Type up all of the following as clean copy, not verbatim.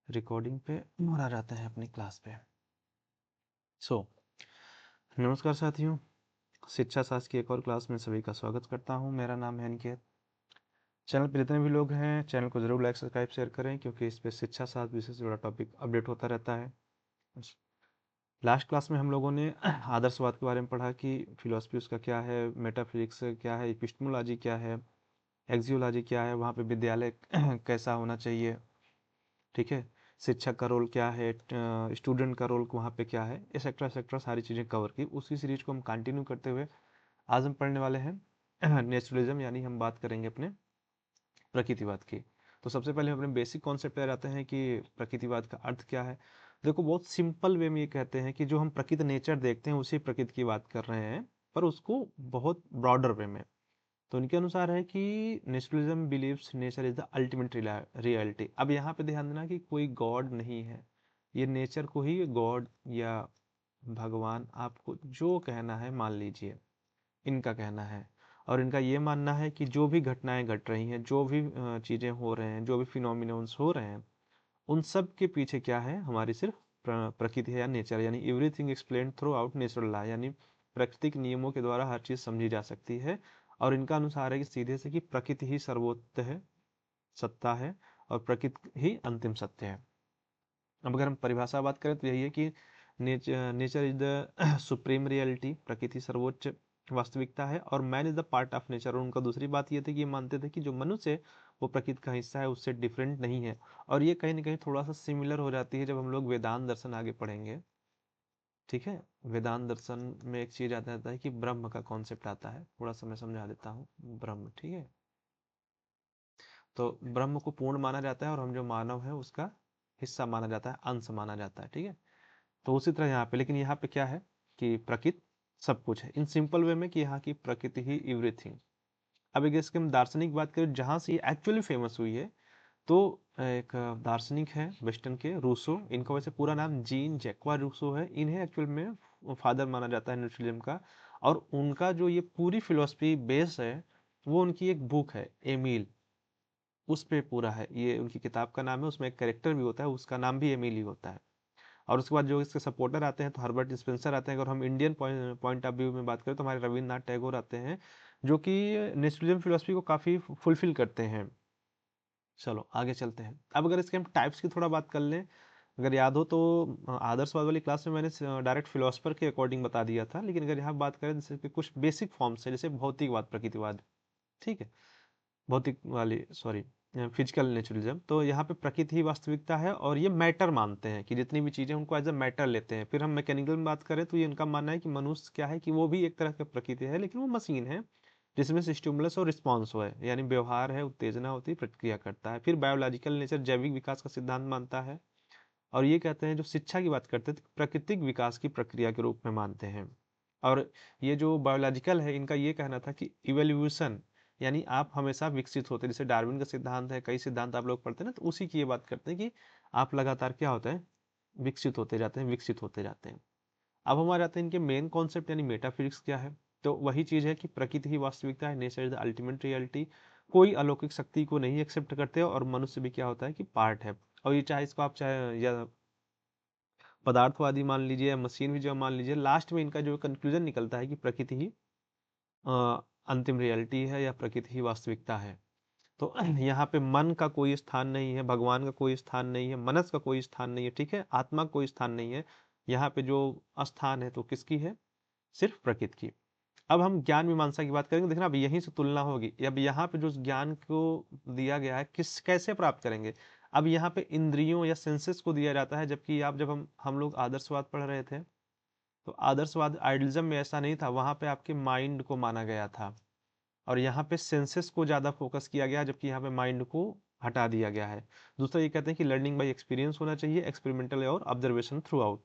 Recording पे और आ जाते हैं अपनी क्लास पे। नमस्कार साथियों, शिक्षा शास्त्र की एक और क्लास में सभी का स्वागत करता हूं। मेरा नाम है अनिकेत। चैनल पर जितने भी लोग हैं, चैनल को जरूर लाइक सब्सक्राइब शेयर करें, क्योंकि इस पे शिक्षा शास्त्र विषय से जुड़ा टॉपिक अपडेट होता रहता है। लास्ट क्लास में हम लोगों ने आदर्शवाद के बारे में पढ़ा कि फिलोसफी उसका क्या है, मेटाफिजिक्स क्या है, एपिस्टेमोलॉजी क्या है, एक्सियोलॉजी क्या है, वहाँ पे विद्यालय कैसा होना चाहिए, ठीक है, शिक्षक का रोल क्या है, स्टूडेंट का रोल वहाँ पे क्या है, एक्सेट्रा एक्सेट्रा सारी चीज़ें कवर की। उसी सीरीज को हम कंटिन्यू करते हुए आज हम पढ़ने वाले हैं नेचुरलिज्म, यानी हम बात करेंगे अपने प्रकृतिवाद की। तो सबसे पहले हम अपने बेसिक कॉन्सेप्ट पे जाते हैं कि प्रकृतिवाद का अर्थ क्या है। देखो, बहुत सिंपल वे में ये कहते हैं कि जो हम प्रकृति नेचर देखते हैं उसी प्रकृति की बात कर रहे हैं, पर उसको बहुत ब्रॉडर वे में। तो उनके अनुसार है कि naturalism believes nature is the ultimate reality. अब यहाँ पे ध्यान देना कि कोई गॉड नहीं है, ये नेचर को ही गॉड या भगवान, आपको जो कहना है मान लीजिए, इनका कहना है। और इनका ये मानना है कि जो भी घटनाएं घट रही हैं, जो भी चीज़ें हो रहे हैं, जो भी फिनोमिनन्स हो रहे हैं, उन सब के पीछे क्या है, हमारी सिर्फ प्रकृति है या नेचर, यानी everything explain through out natural law, यानी प्राकृतिक नियमों के द्वारा हर चीज़ समझी जा सकती है। और इनका अनुसार है कि सीधे से कि प्रकृति ही सर्वोच्च है, सत्ता है, और प्रकृति ही अंतिम सत्य है। अब अगर हम परिभाषा बात करें तो यही है कि nature is the supreme reality, प्रकृति सर्वोच्च वास्तविकता है, और man is the part of nature. और उनका दूसरी बात ये थी कि ये मानते थे कि जो मनुष्य है वो प्रकृति का हिस्सा है, उससे डिफरेंट नहीं है। और ये कहीं ना कहीं थोड़ा सा सिमिलर हो जाती है जब हम लोग वेदांत दर्शन आगे पढ़ेंगे, ठीक है। वेदांत दर्शन में एक चीज आता है कि ब्रह्म का कॉन्सेप्ट आता है, थोड़ा सा मैं समझा देता हूँ। ब्रह्म, ठीक है, तो ब्रह्म को पूर्ण माना जाता है और हम जो मानव है उसका हिस्सा माना जाता है, अंश माना जाता है, ठीक है। तो उसी तरह यहाँ पे, लेकिन यहाँ पे क्या है कि प्रकृति सब कुछ है, इन सिंपल वे में कि यहाँ की प्रकृति ही एवरीथिंग। अब एक इसके हम दार्शनिक बात करें जहाँ से ये एक्चुअली फेमस हुई है, तो एक दार्शनिक है वेस्टर्न के, रूसो। इनका वैसे पूरा नाम जीन जैक्वा रूसो है। इन्हें एक्चुअल में फादर माना जाता है नेचुरलिज्म का। और उनका जो ये पूरी फिलोसफी बेस है, वो उनकी एक बुक है एमिल, उस पे पूरा है। ये उनकी किताब का नाम है, उसमें एक कैरेक्टर भी होता है, उसका नाम भी एमिल ही होता है। और उसके बाद जो इसके सपोर्टर आते हैं तो हर्बर्ट स्पेंसर आते हैं। अगर हम इंडियन पॉइंट ऑफ व्यू में बात करें तो हमारे रविन्द्रनाथ टैगोर आते हैं, जो कि नेचुरलिज्म फिलोसफी को काफ़ी फुलफिल करते हैं। चलो आगे चलते हैं। अब अगर इसके हम टाइप्स की थोड़ा बात कर लें, अगर याद हो तो आदर्शवाद वाली क्लास में मैंने डायरेक्ट फिलोसफर के अकॉर्डिंग बता दिया था, लेकिन अगर यहाँ बात करें जैसे कि कुछ बेसिक फॉर्म्स है, जैसे भौतिकवाद, प्रकृतिवाद, ठीक है, भौतिक वाली सॉरी फिजिकल नेचुरलिज्म। तो यहाँ पे प्रकृति ही वास्तविकता है, और ये मैटर मानते हैं कि जितनी भी चीज़ें उनको एज अ मैटर लेते हैं। फिर हम मैकेनिकल में बात करें तो ये उनका मानना है कि मनुष्य क्या है कि वो भी एक तरह का प्रकृति है, लेकिन वो मशीन है जिसमें से स्टिमुलस और रिस्पॉन्स हो है, यानी व्यवहार है, उत्तेजना होती है, प्रतिक्रिया करता है। फिर बायोलॉजिकल नेचर जैविक विकास का सिद्धांत मानता है। और ये कहते हैं, जो शिक्षा की बात करते हैं तो प्राकृतिक विकास की प्रक्रिया के रूप में मानते हैं। और ये जो बायोलॉजिकल है, इनका ये कहना था कि इवोल्यूशन, यानी आप हमेशा विकसित होते हैं। जैसे डार्विन का सिद्धांत है, कई सिद्धांत आप लोग पढ़ते हैं ना, तो उसी की ये बात करते हैं कि आप लगातार क्या होता है, विकसित होते जाते हैं, विकसित होते जाते हैं। अब हमारे आते हैं इनके मेन कॉन्सेप्ट, यानी मेटाफिजिक्स क्या है। तो वही चीज है कि प्रकृति ही वास्तविकता है, nature is the ultimate reality. कोई अलौकिक शक्ति को नहीं एक्सेप्ट करते, और मनुष्य भी क्या होता है कि पार्ट है। और ये चाहे इसको आप चाहे या पदार्थवादी मान लीजिए या मशीन भी जो मान लीजिए, लास्ट में इनका जो कंक्लूजन निकलता है कि प्रकृति ही अंतिम रियलिटी है, या प्रकृति ही वास्तविकता है। तो यहाँ पे मन का कोई स्थान नहीं है, भगवान का कोई स्थान नहीं है, मनस का कोई स्थान नहीं है, ठीक है, आत्मा का कोई स्थान नहीं है। यहाँ पे जो स्थान है तो किसकी है, सिर्फ प्रकृति की। अब हम ज्ञान मीमांसा की बात करेंगे। देखना, अब यहीं से तुलना होगी। अब यहाँ पे जो ज्ञान को दिया गया है, किस कैसे प्राप्त करेंगे। अब यहाँ पे इंद्रियों या सेंसेस को दिया जाता है, जबकि आप जब हम लोग आदर्शवाद पढ़ रहे थे, तो आदर्शवाद आइडियलिज्म में ऐसा नहीं था, वहां पे आपके माइंड को माना गया था। और यहाँ पे सेंसेस को ज्यादा फोकस किया गया, जबकि यहाँ पे माइंड को हटा दिया गया है। दूसरा ये कहते हैं कि लर्निंग बाय एक्सपीरियंस होना चाहिए, एक्सपेरिमेंटल और ऑब्जर्वेशन थ्रू आउट।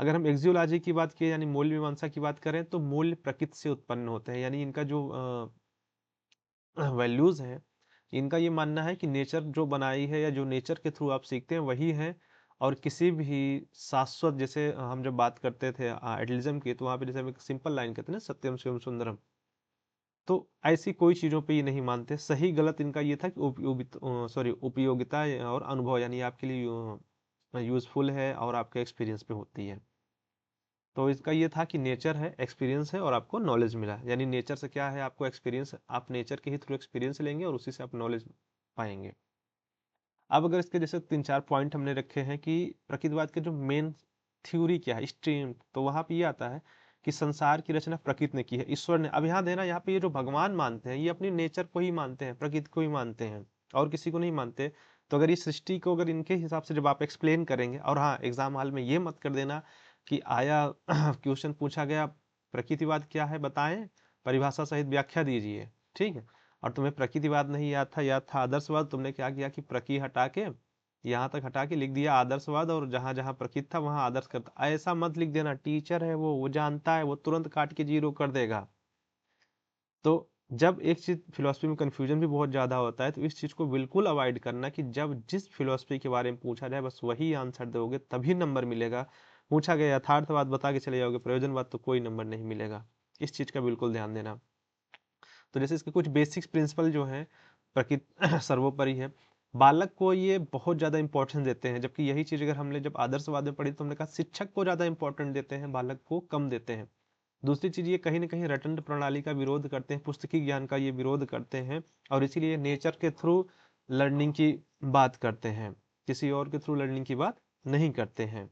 अगर हम एक्सियोलॉजी की बात करें, यानी मूल्य मीमांसा की बात करें, तो मूल्य प्रकृति से उत्पन्न होते हैं, यानी इनका जो वैल्यूज हैं, इनका ये मानना है कि नेचर जो बनाई है या जो नेचर के थ्रू आप सीखते हैं वही है। और किसी भी शाश्वत, जैसे हम जब बात करते थे आइडियलिज्म की, तो वहाँ पे जैसे हम एक सिंपल लाइन कहते हैं ना, सत्यम शिवम सुंदरम, तो ऐसी कोई चीज़ों पे ये नहीं मानते। सही गलत इनका ये था कि उपयोगिता और अनुभव यानी आपके लिए यूज़फुल है और आपके एक्सपीरियंस पे होती है। तो इसका ये था कि नेचर है, एक्सपीरियंस है और आपको नॉलेज मिला। यानी नेचर से क्या है, आपको एक्सपीरियंस, आप नेचर के ही थ्रू एक्सपीरियंस लेंगे और उसी से आप नॉलेज पाएँगे। अब अगर इसके जैसे 3-4 पॉइंट हमने रखे हैं कि प्रकृतिवाद के जो मेन थ्योरी क्या है, स्ट्रीम, तो वहाँ पे ये आता है कि संसार की रचना प्रकृति ने की है, ईश्वर ने। अब यहाँ देना, यहाँ पे ये जो भगवान मानते हैं, ये अपनी नेचर को ही मानते हैं, प्रकृति को ही मानते हैं और किसी को नहीं मानते। तो अगर इस सृष्टि को अगर इनके हिसाब से जब आप एक्सप्लेन करेंगे, और हाँ, एग्जाम हॉल में ये मत कर देना कि आया क्वेश्चन पूछा गया प्रकृतिवाद क्या है बताएं, परिभाषा सहित व्याख्या दीजिए, ठीक है। और तुम्हें प्रकृतिवाद नहीं याद था आदर्शवाद। तुमने क्या किया कि प्रकृति हटा के यहाँ तक हटा के लिख दिया आदर्शवाद, और जहां जहां प्रकृति था वहां आदर्श करता। ऐसा मत लिख देना, टीचर है वो जानता है, वो तुरंत काट के जीरो कर देगा। तो जब एक चीज फिलोसफी में कंफ्यूजन भी बहुत ज्यादा होता है, तो इस चीज को बिल्कुल अवॉइड करना कि जब जिस फिलोसफी के बारे में पूछा जाए बस वही आंसर दोगे तभी नंबर मिलेगा। पूछा गया यथार्थवाद बता के चले जाओगे, प्रयोजनवाद, तो कोई नंबर नहीं मिलेगा। इस चीज का बिल्कुल ध्यान देना। तो जैसे इसके कुछ बेसिक्स प्रिंसिपल जो हैं, प्रकृति सर्वोपरि है, बालक को ये बहुत ज़्यादा इंपॉर्टेंस देते हैं। जबकि यही चीज़ अगर हमने जब आदर्शवाद में पढ़ी तो हमने कहा शिक्षक को ज़्यादा इंपॉर्टेंट देते हैं, बालक को कम देते हैं। दूसरी चीज़, ये कहीं ना कहीं रटंत प्रणाली का विरोध करते हैं, पुस्तकी ज्ञान का ये विरोध करते हैं, और इसीलिए नेचर के थ्रू लर्निंग की बात करते हैं, किसी और के थ्रू लर्निंग की बात नहीं करते हैं।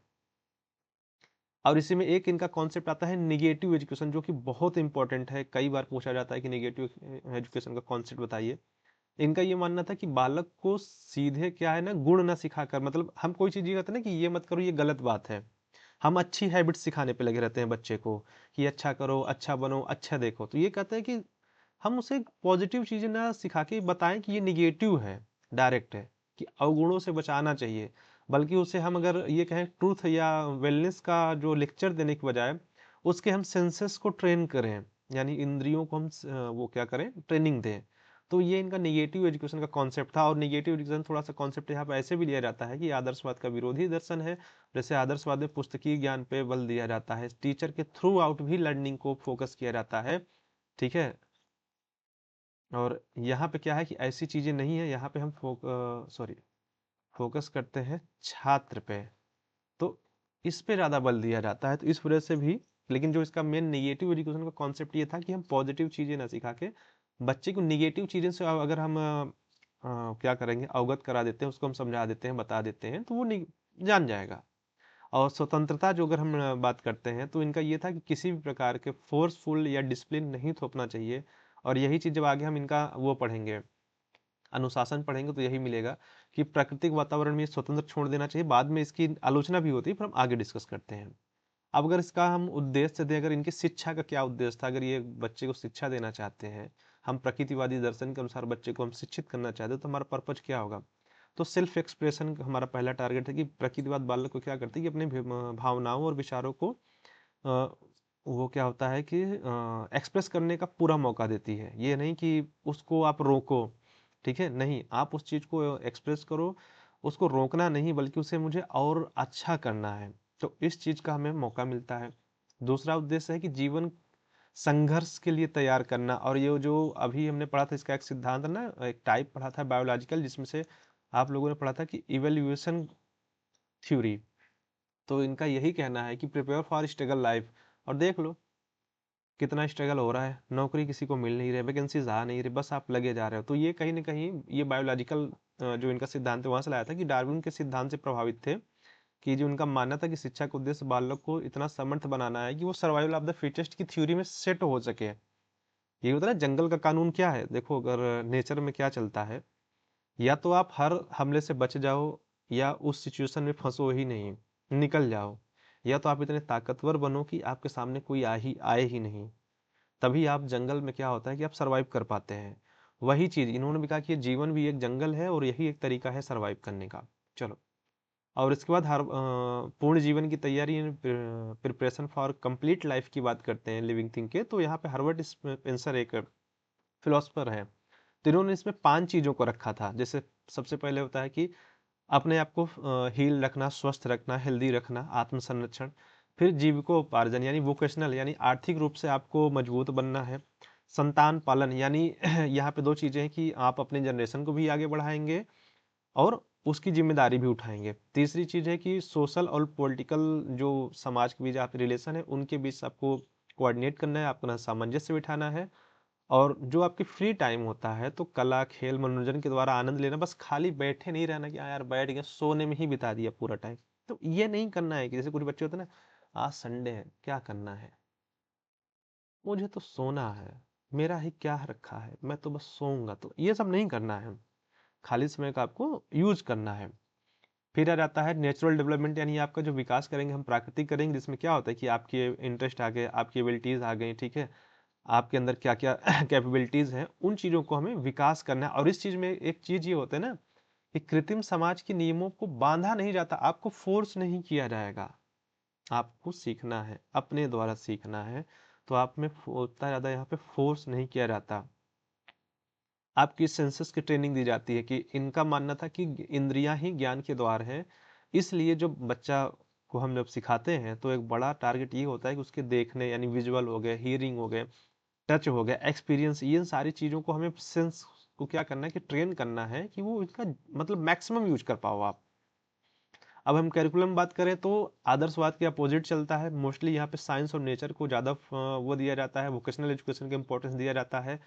और इसी में एक इनका कॉन्सेप्ट आता है निगेटिव एजुकेशन, जो कि बहुत इंपॉर्टेंट है। कई बार पूछा जाता है कि निगेटिव एजुकेशन का कॉन्सेप्ट बताइए। इनका ये मानना था कि बालक को सीधे क्या है ना, गुण ना सिखाकर, मतलब हम कोई चीज ये कहते हैं ना कि ये मत करो, ये गलत बात है, हम अच्छी हैबिट्स सिखाने पे लगे रहते हैं बच्चे को कि अच्छा करो, अच्छा बनो, अच्छा देखो। तो ये कहते हैं कि हम उसे पॉजिटिव चीजें ना सिखा के बताएं कि ये निगेटिव है, डायरेक्ट है, कि अवगुणों से बचाना चाहिए। बल्कि उसे हम अगर ये कहें ट्रूथ या वेलनेस का जो लेक्चर देने के बजाय उसके हम सेंसेस को ट्रेन करें, यानी इंद्रियों को हम वो क्या करें, ट्रेनिंग दें। तो ये इनका निगेटिव एजुकेशन का कॉन्सेप्ट था। और निगेटिव एजुकेशन थोड़ा सा कॉन्सेप्ट यहाँ पे ऐसे भी लिया जाता है कि आदर्शवाद का विरोधी दर्शन है। जैसे आदर्शवाद में पुस्तकीय ज्ञान पे बल दिया जाता है, टीचर के थ्रू आउट भी लर्निंग को फोकस किया जाता है, ठीक है। और यहाँ पे क्या है कि ऐसी चीजें नहीं है, यहाँ पे हम फोकस करते हैं छात्र पे। तो इस पे ज्यादा बल दिया जाता है, तो इस वजह से भी। लेकिन जो इसका मेन निगेटिव एजुकेशन का कॉन्सेप्ट ये था कि हम पॉजिटिव चीजें ना सिखा के बच्चे को निगेटिव चीजें से अगर हम क्या करेंगे, अवगत करा देते हैं, उसको हम समझा देते हैं, बता देते हैं, तो वो जान जाएगा। और स्वतंत्रता जो अगर हम बात करते हैं, तो इनका ये था कि किसी भी प्रकार के फोर्सफुल या डिसिप्लिन नहीं थोपना चाहिए। और यही चीज जब आगे हम इनका वो पढ़ेंगे, अनुशासन पढ़ेंगे, तो यही मिलेगा कि प्राकृतिक वातावरण में स्वतंत्र छोड़ देना चाहिए। बाद में इसकी आलोचना भी होती है, पर हम आगे डिस्कस करते हैं। अब अगर इसका हम उद्देश्य दें, अगर इनकी शिक्षा का क्या उद्देश्य था, अगर ये बच्चे को शिक्षा देना चाहते हैं, हम प्रकृतिवादी दर्शन के अनुसार बच्चे को हम शिक्षित करना चाहते हैं, तो हमारा पर्पज क्या होगा। तो सेल्फ एक्सप्रेशन हमारा पहला टारगेट है कि प्रकृतिवाद बालक को क्या करते हैं कि अपने भावनाओं और विचारों को वो क्या होता है कि एक्सप्रेस करने का पूरा मौका देती है। ये नहीं कि उसको आप रोको, ठीक है, नहीं, आप उस चीज को एक्सप्रेस करो, उसको रोकना नहीं, बल्कि उसे मुझे और अच्छा करना है। तो इस चीज का हमें मौका मिलता है। दूसरा उद्देश्य है कि जीवन संघर्ष के लिए तैयार करना। और ये जो अभी हमने पढ़ा था, इसका एक सिद्धांत ना, एक टाइप पढ़ा था बायोलॉजिकल, जिसमें से आप लोगों ने पढ़ा था कि इवेल्युएशन थ्योरी। तो इनका यही कहना है कि प्रिपेयर फॉर स्ट्रगल लाइफ। और देख लो कितना स्ट्रगल हो रहा है, नौकरी किसी को मिल नहीं रही, वैकेंसीज आ नहीं रही, बस आप लगे जा रहे हो। तो ये कहीं ना कहीं ये बायोलॉजिकल जो इनका सिद्धांत है वहां से लाया था, कि डार्विन के सिद्धांत से प्रभावित थे। कि जो उनका मानना था कि शिक्षा का उद्देश्य बालक को इतना समर्थ बनाना है कि वो सर्वाइवल ऑफ द फिटेस्ट की थ्योरी में सेट हो सके। ये होता है ना, जंगल का कानून क्या है, देखो अगर नेचर में क्या चलता है, या तो आप हर हमले से बच जाओ, या उस सिचुएशन में फंसो ही नहीं, निकल जाओ। या तो आप इतने ताकतवर बनो कि आपके सामने कोई आए ही नहीं। तभी आप जंगल में क्या होता है कि आप सरवाइव कर पाते हैं। वही चीज इन्होंने भी कहा कि ये जीवन भी एक जंगल है, और यही एक तरीका है सरवाइव करने का। चलो, और इसके बाद हर पूर्ण जीवन की तैयारी, प्रिपरेशन फॉर कंप्लीट लाइफ की बात करते हैं लिविंग थिंग के। तो यहाँ पे हार्वर्ड स्पेंसर एक फिलोसफर है, तो इन्होंने इसमें 5 चीजों को रखा था। जैसे सबसे पहले होता है कि अपने आप को हील रखना, स्वस्थ रखना, हेल्दी रखना, आत्म संरक्षण। फिर जीविकोपार्जन यानी वोकेशनल, यानी आर्थिक रूप से आपको मजबूत बनना है। संतान पालन, यानी यहाँ पे दो चीजें हैं कि आप अपने जनरेशन को भी आगे बढ़ाएंगे और उसकी जिम्मेदारी भी उठाएंगे। तीसरी चीज है कि सोशल और पॉलिटिकल जो समाज के बीच आप रिलेशन है उनके बीच आपको कोऑर्डिनेट करना है, आपको ना सामंजस्य बिठाना है। और जो आपकी फ्री टाइम होता है तो कला, खेल, मनोरंजन के द्वारा आनंद लेना, बस खाली बैठे नहीं रहना कि हाँ यार बैठ गए सोने में ही बिता दिया पूरा टाइम। तो ये नहीं करना है कि जैसे कुछ बच्चे होते हैं ना, आज संडे है क्या करना है, मुझे तो सोना है, मेरा ही क्या रखा है, मैं तो बस सोऊंगा। तो ये सब नहीं करना है, खाली समय का आपको यूज करना है। फिर आ जाता है नेचुरल डेवलपमेंट, यानी आपका जो विकास करेंगे हम प्राकृतिक करेंगे, जिसमें क्या होता है कि आपके इंटरेस्ट आ गए, आपकी एबिलिटीज आ गई, ठीक है, आपके अंदर क्या क्या कैपेबिलिटीज हैं, उन चीजों को हमें विकास करना है। और इस चीज में एक चीज ये होता है ना कि कृत्रिम समाज के नियमों को बांधा नहीं जाता, आपको फोर्स नहीं किया जाएगा, आपको सीखना है, अपने द्वारा सीखना है। तो आप में उतना ज्यादा यहाँ पे फोर्स नहीं किया जाता। आपकी सेंसस की ट्रेनिंग दी जाती है कि इनका मानना था कि इंद्रियां ही ज्ञान के द्वार है, इसलिए जो बच्चा को हम जब सिखाते हैं तो एक बड़ा टारगेट ये होता है कि उसके देखने यानी विजुअल हो गए, हियरिंग हो गए, टच हो गया, एक्सपीरियंस, ये सारी चीजों को हमें सेंस को क्या करना है कि ट्रेन करना है कि वो इसका मतलब मैक्सिमम यूज कर पाओ आप। अब हम कैरिकुलम बात करें तो आदर्शवाद के अपोजिट चलता है, मोस्टली यहाँ पे साइंस और नेचर को ज़्यादा वो दिया जाता है, वोकेशनल एजुकेशन के इंपॉर्टेंस दिया जाता है,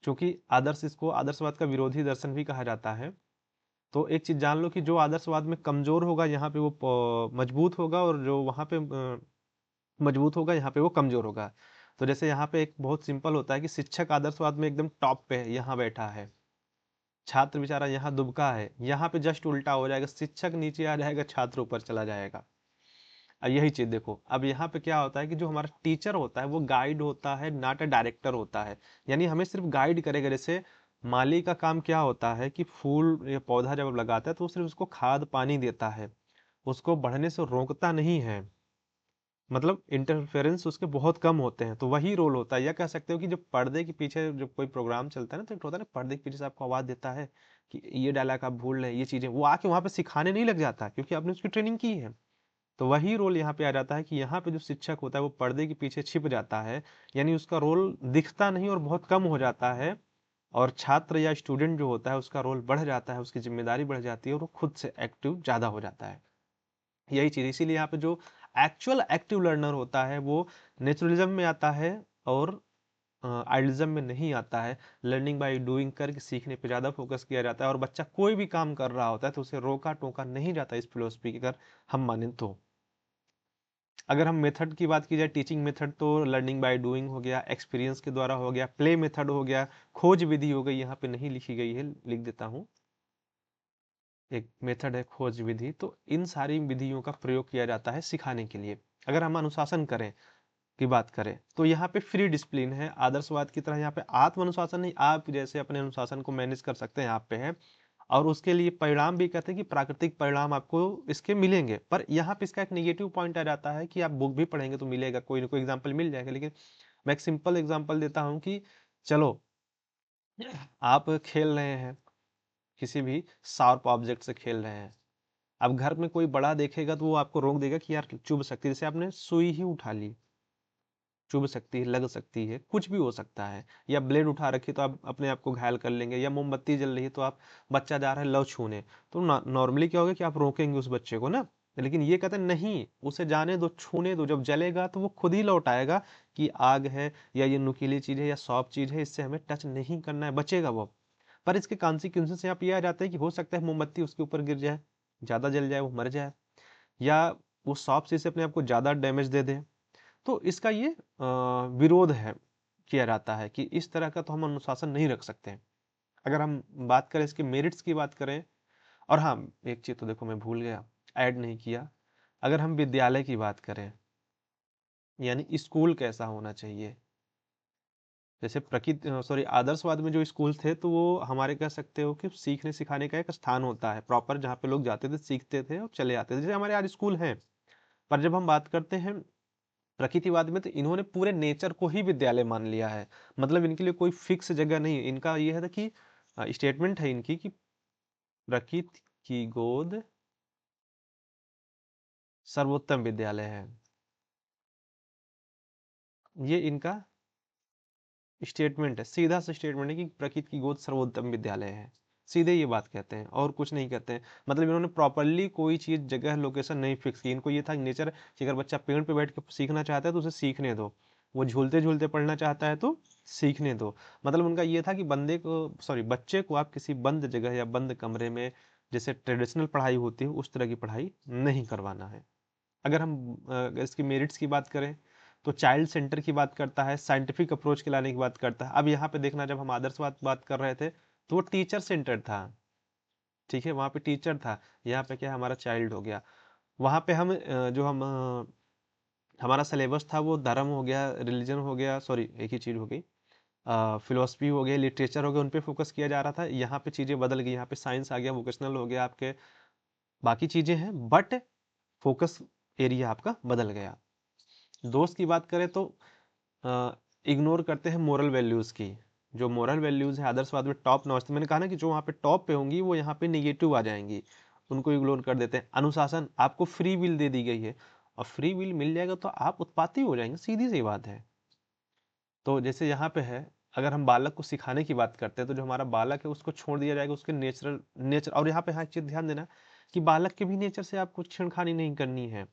क्योंकि आदर्श, इसको आदर्शवाद का विरोधी दर्शन भी कहा जाता है। तो एक चीज जान लो कि जो आदर्शवाद में कमजोर होगा यहाँ पे वो मजबूत होगा, और जो वहाँ पे मजबूत होगा यहाँ पे वो कमजोर होगा। तो जैसे यहाँ पे एक बहुत सिंपल होता है कि शिक्षक आदर्शवाद में एकदम टॉप पे है, यहाँ बैठा है, छात्र बेचारा यहाँ दुबका है, यहाँ पे जस्ट उल्टा हो जाएगा, शिक्षक नीचे आ जाएगा, छात्र ऊपर चला जाएगा। अब यही चीज देखो, अब यहाँ पे क्या होता है कि जो हमारा टीचर होता है वो गाइड होता है, नॉट अ डायरेक्टर होता है, यानी हमें सिर्फ गाइड करेगा। जैसे माली का काम क्या होता है कि फूल या पौधा जब लगाता है तो वो सिर्फ उसको खाद पानी देता है, उसको बढ़ने से रोकता नहीं है, मतलब इंटरफेरेंस उसके बहुत कम होते हैं। तो वही रोल होता है, या कह सकते हो कि जब पर्दे के पीछे जब कोई प्रोग्राम चलता है ना, तो एक होता है ना पर्दे के पीछे से आपको आवाज देता है कि ये डायलॉग आप भूल रहे हैं, ये चीजें, वो आके वहां पे सिखाने नहीं लग जाता क्योंकि आपने उसकी ट्रेनिंग की है। तो वही रोल यहाँ पे आ जाता है कि यहाँ पे जो शिक्षक होता है वो पर्दे के पीछे छिप जाता है, यानी उसका रोल दिखता नहीं और बहुत कम हो जाता है। और छात्र या स्टूडेंट जो होता है उसका रोल बढ़ जाता है, उसकी जिम्मेदारी बढ़ जाती है और वो खुद से एक्टिव ज्यादा हो जाता है। यही चीज, इसीलिए यहाँ पे जो एक्चुअल एक्टिव लर्नर होता है वो नेचुरलिज्म में आता है और आइडियलिज्म में नहीं आता है। लर्निंग बाय डूइंग करके सीखने पे ज्यादा फोकस किया जाता है, और बच्चा कोई भी काम कर रहा होता है तो उसे रोका टोका नहीं जाता इस फिलोसफी की, अगर हम माने तो। अगर हम मेथड की बात की जाए, टीचिंग मेथड, तो लर्निंग बाय डूइंग हो गया, एक्सपीरियंस के द्वारा हो गया, प्ले मेथड हो गया, खोज विधि हो गई, यहाँ पे नहीं लिखी गई है, लिख देता हूँ, एक मेथड है खोज विधि। तो इन सारी विधियों का प्रयोग किया जाता है सिखाने के लिए। अगर हम अनुशासन करें की बात करें तो यहाँ पे फ्री डिसिप्लिन है, आदर्शवाद की तरह यहाँ पे आत्म अनुशासन नहीं, आप जैसे अपने अनुशासन को मैनेज कर सकते हैं आप पे है। और उसके लिए परिणाम भी कहते हैं कि प्राकृतिक परिणाम आपको इसके मिलेंगे। पर यहाँ पे इसका एक नेगेटिव पॉइंट आ जाता है कि आप बुक भी पढ़ेंगे तो मिलेगा, कोई ना कोई एग्जाम्पल मिल जाएगा, लेकिन मैं एक सिंपल एग्जाम्पल देता हूँ कि चलो आप खेल रहे हैं, किसी भी शार्प ऑब्जेक्ट से खेल रहे हैं, अब घर में कोई बड़ा देखेगा तो वो आपको रोक देगा कि यार चुभ सकती है, जैसे आपने सुई ही उठा ली, चुभ सकती है, लग सकती है, कुछ भी हो सकता है, या ब्लेड उठा रखी तो आप अपने आप को घायल कर लेंगे, या मोमबत्ती जल रही है तो आप, बच्चा जा रहा है लव छूने, तो नॉर्मली क्या होगा कि आप रोकेंगे उस बच्चे को ना। लेकिन ये कहते हैं नहीं, उसे जाने दो, छूने दो, जब जलेगा तो वो खुद ही लौट आएगा कि आग है या ये नुकीली चीज है या सॉफ्ट चीज है, इससे हमें टच नहीं करना है, बचेगा वो। पर इसके कॉन्सिक्वेंसेस यहाँ पे ये आ जाते हैं कि हो सकता है मोमबत्ती उसके ऊपर गिर जाए, ज्यादा जल जाए, वो मर जाए, या वो सॉफ्ट चीज से अपने आप को ज्यादा डैमेज दे दे। तो इसका ये विरोध है, किया जाता है कि इस तरह का तो हम अनुशासन नहीं रख सकते हैं। अगर हम बात करें इसके मेरिट्स की बात करें, और हाँ, एक चीज तो देखो मैं भूल गया, ऐड नहीं किया, अगर हम विद्यालय की बात करें, यानी स्कूल कैसा होना चाहिए, जैसे प्रकृति सॉरी आदर्शवाद में जो स्कूल थे तो वो हमारे कह सकते हो कि सीखने सिखाने का एक स्थान होता है प्रॉपर, जहाँ पे लोग जाते थे, सीखते थे और चले आते थे, जैसे हमारे आज स्कूल हैं। पर जब हम बात करते हैं प्रकृतिवाद में, तो इन्होंने पूरे नेचर को ही विद्यालय मान लिया है, मतलब इनके लिए कोई फिक्स जगह नहीं, इनका ये है कि स्टेटमेंट है इनकी कि प्रकृति की गोद सर्वोत्तम विद्यालय है, ये इनका स्टेटमेंट है, सीधा सा स्टेटमेंट है कि प्रकृति की गोद सर्वोत्तम विद्यालय है। सीधे ये बात कहते हैं और कुछ नहीं कहते हैं। मतलब इन्होंने प्रॉपरली कोई चीज़, जगह, लोकेशन नहीं फिक्स की। इनको ये था कि नेचर, कि अगर बच्चा पेड़ पे बैठ के सीखना चाहता है तो उसे सीखने दो, वो झूलते झूलते पढ़ना चाहता है तो सीखने दो। मतलब उनका ये था कि बंदे को, सॉरी, बच्चे को आप किसी बंद जगह या बंद कमरे में, जैसे ट्रेडिशनल पढ़ाई होती है, उस तरह की पढ़ाई नहीं करवाना है। अगर हम इसकी मेरिट्स की बात करें तो चाइल्ड सेंटर की बात करता है, साइंटिफिक अप्रोच के लाने की बात करता है। अब यहाँ पे देखना, जब हम आदर्शवाद बात कर रहे थे तो वो टीचर सेंटर था, ठीक है, वहाँ पे टीचर था। यहाँ पे क्या है, हमारा चाइल्ड हो गया। वहाँ पे हम जो हम हमारा सिलेबस था वो धर्म हो गया, रिलीजन हो गया, सॉरी एक ही चीज़ हो गई, फिलोसफी हो गया, लिटरेचर हो गया, उन पे फोकस किया जा रहा था। यहाँ पे चीज़ें बदल गई, यहाँ पे साइंस आ गया, वोकेशनल हो गया, आपके बाकी चीज़ें हैं, बट फोकस एरिया आपका बदल गया। दोस्त की बात करें तो इग्नोर करते हैं मोरल वैल्यूज की। जो मोरल वैल्यूज है आदर्शवाद में टॉप नॉच, मैंने कहा ना कि जो वहाँ पे टॉप पे होंगी वो यहाँ पे निगेटिव आ जाएंगी, उनको इग्नोर कर देते हैं। अनुशासन, आपको फ्री विल दे दी गई है, और फ्री विल मिल जाएगा तो आप उत्पाती हो जाएंगे, सीधी सी बात है। तो जैसे यहाँ पे है, अगर हम बालक को सिखाने की बात करते हैं तो जो हमारा बालक है उसको छोड़ दिया जाएगा उसके नेचुरल नेचर। और यहाँ पे हाँ एक चीज ध्यान देना कि बालक के भी नेचर से आपको छेड़खानी नहीं करनी है।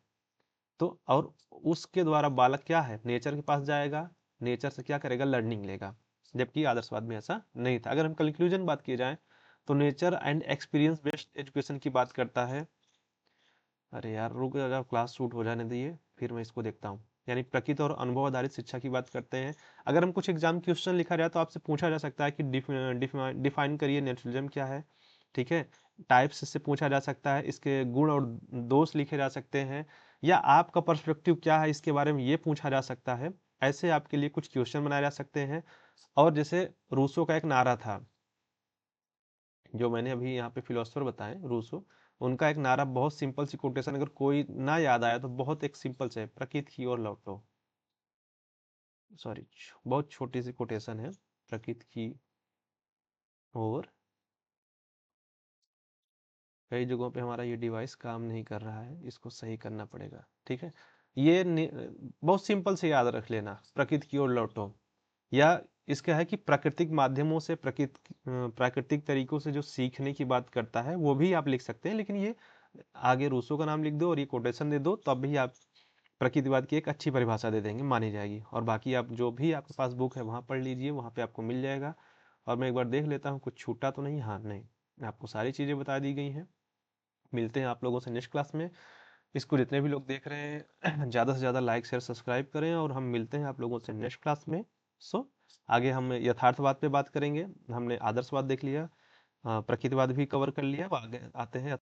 तो और उसके द्वारा बालक क्या है, नेचर के पास जाएगा, नेचर से क्या करेगा, लर्निंग लेगा। जबकि आदर्शवाद में ऐसा नहीं था। अगर हम कंक्लूजन बात की जाए तो nature and experience based education की बात करता है। अरे यार रुक, अगर क्लास शूट हो जाने दीजिए फिर मैं इसको देखता हूँ। यानी प्रकृति और अनुभव आधारित शिक्षा की बात करते हैं। अगर हम कुछ एग्जाम क्वेश्चन लिखा जाए तो आपसे पूछा जा सकता है कि डिफाइन करिए नेचुरलिज्म क्या है, ठीक है। टाइप्स इससे पूछा जा सकता है, इसके गुण और दोष लिखे जा सकते हैं, या आपका पर्सपेक्टिव क्या है इसके बारे में ये पूछा जा सकता है। ऐसे आपके लिए कुछ क्वेश्चन बनाए जा सकते हैं। और जैसे रूसो का एक नारा था, जो मैंने अभी यहाँ पे फिलोसफर बताए रूसो, उनका एक नारा, बहुत सिंपल सी कोटेशन, अगर कोई ना याद आया तो बहुत एक सिंपल से, प्रकृति की ओर लौटो, सॉरी, बहुत छोटी सी कोटेशन है, प्रकृति की ओर। कई जगहों पे हमारा ये डिवाइस काम नहीं कर रहा है, इसको सही करना पड़ेगा, ठीक है। ये बहुत सिंपल से याद रख लेना, प्रकृति की ओर लौटो। या इसका है कि प्राकृतिक माध्यमों से, प्राकृतिक तरीकों से जो सीखने की बात करता है वो भी आप लिख सकते हैं, लेकिन ये आगे रूसो का नाम लिख दो और ये कोटेशन दे दो, तब भी आप प्रकृतिवाद की एक अच्छी परिभाषा दे देंगे, मानी जाएगी। और बाकी आप जो भी आपके पास बुक है वहाँ पढ़ लीजिए, वहाँ पे आपको मिल जाएगा। और मैं एक बार देख लेता हूँ कुछ छूटा तो नहीं, हाँ नहीं, आपको सारी चीज़ें बता दी गई हैं। मिलते हैं आप लोगों से नेक्स्ट क्लास में। इसको जितने भी लोग देख रहे हैं ज़्यादा से ज़्यादा लाइक शेयर सब्सक्राइब करें, और हम मिलते हैं आप लोगों से नेक्स्ट क्लास में। सो आगे हम यथार्थवाद पे बात करेंगे। हमने आदर्शवाद देख लिया, प्रकृतिवाद भी कवर कर लिया, अब आगे आते हैं